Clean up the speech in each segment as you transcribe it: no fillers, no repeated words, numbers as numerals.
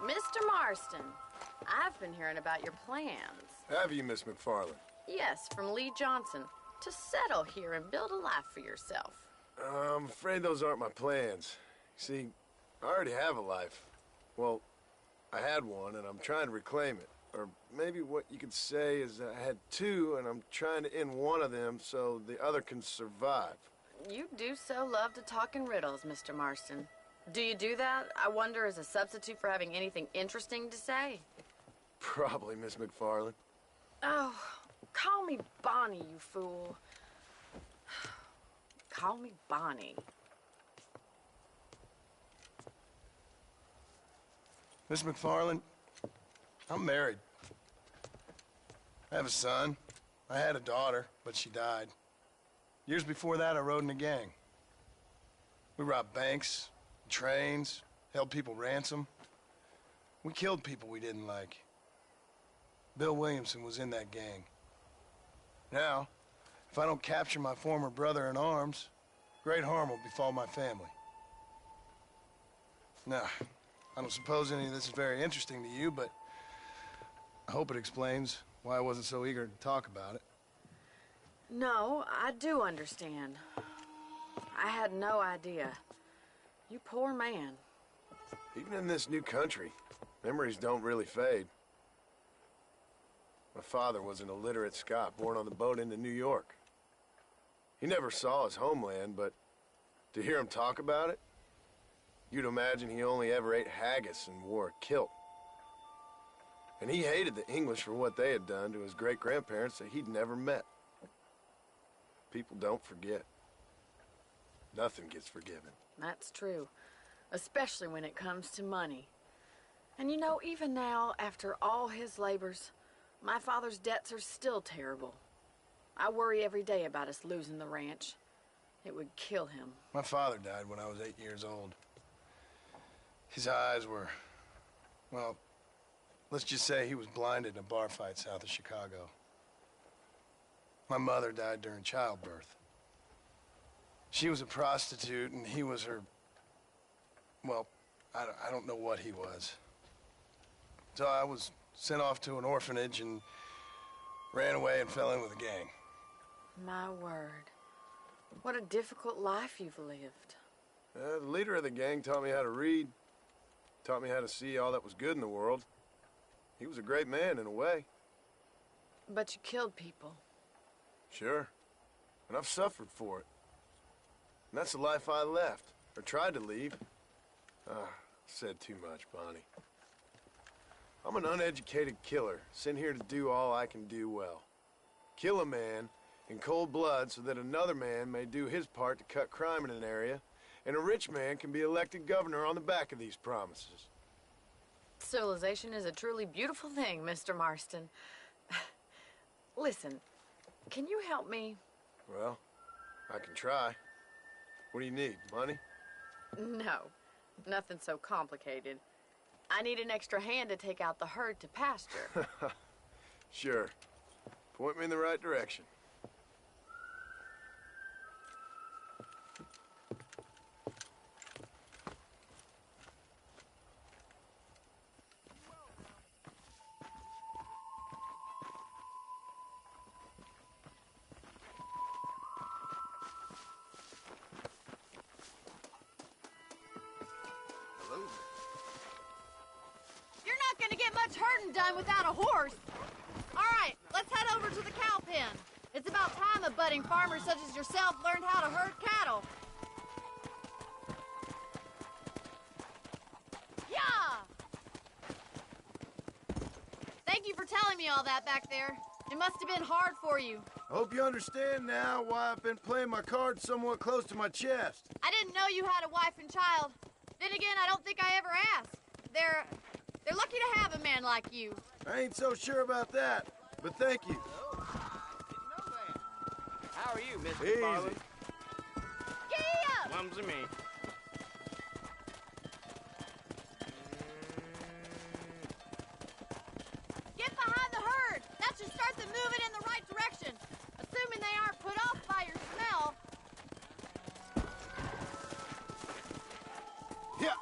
Mr. Marston, I've been hearing about your plans. Have you, Miss McFarland? Yes, from Lee Johnson, to settle here and build a life for yourself. I'm afraid those aren't my plans. See, I already have a life. Well, I had one, and I'm trying to reclaim it. Or maybe what you could say is I had two, and I'm trying to end one of them so the other can survive. You do so love to talk in riddles, Mr. Marston. Do you do that, I wonder, as a substitute for having anything interesting to say? Probably, Miss McFarland. Oh, call me Bonnie, you fool. Call me Bonnie. Miss McFarland, I'm married. I have a son. I had a daughter, but she died. Years before that, I rode in a gang. We robbed banks, trains, held people ransom. We killed people we didn't like. Bill Williamson was in that gang. Now, if I don't capture my former brother in arms, great harm will befall my family. Now, I don't suppose any of this is very interesting to you, but I hope it explains why I wasn't so eager to talk about it. No, I do understand. I had no idea. You poor man. Even in this new country, memories don't really fade. My father was an illiterate Scot born on the boat into New York. He never saw his homeland, but to hear him talk about it, you'd imagine he only ever ate haggis and wore a kilt. And he hated the English for what they had done to his great-grandparents that he'd never met. People don't forget. Nothing gets forgiven. That's true, especially when it comes to money. And you know, even now, after all his labors, my father's debts are still terrible. I worry every day about us losing the ranch. It would kill him. My father died when I was 8 years old. His eyes were, well, let's just say he was blinded in a bar fight south of Chicago. My mother died during childbirth. She was a prostitute, and he was her, well, I don't know what he was. So I was sent off to an orphanage and ran away and fell in with a gang. My word. What a difficult life you've lived. The leader of the gang taught me how to read, taught me how to see all that was good in the world. He was a great man in a way. But you killed people. Sure. And I've suffered for it. And that's the life I left, or tried to leave. Said too much, Bonnie. I'm an uneducated killer, sent here to do all I can do well. Kill a man in cold blood so that another man may do his part to cut crime in an area, and a rich man can be elected governor on the back of these promises. Civilization is a truly beautiful thing, Mr. Marston. Listen, can you help me? Well, I can try. What do you need, money? No, nothing so complicated. I need an extra hand to take out the herd to pasture. Sure. Point me in the right direction. You're not gonna get much herding done without a horse. All right, let's head over to the cow pen. It's about time a budding farmer such as yourself learned how to herd cattle. Yeah! Thank you for telling me all that back there. It must have been hard for you. I hope you understand now why I've been playing my cards somewhat close to my chest. I didn't know you had a wife and child. Then again, I don't think I ever asked. They're lucky to have a man like you. I ain't so sure about that, but thank you. How are you, Mr. Easy. Farley? Giddy up! Clumsy me. Get behind the herd! That should start them moving in the right direction. Assuming they aren't put off by your smell. Yeah.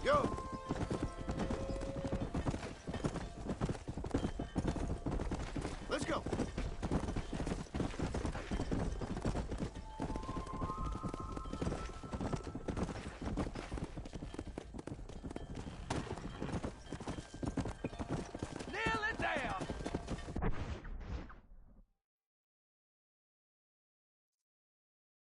Yo!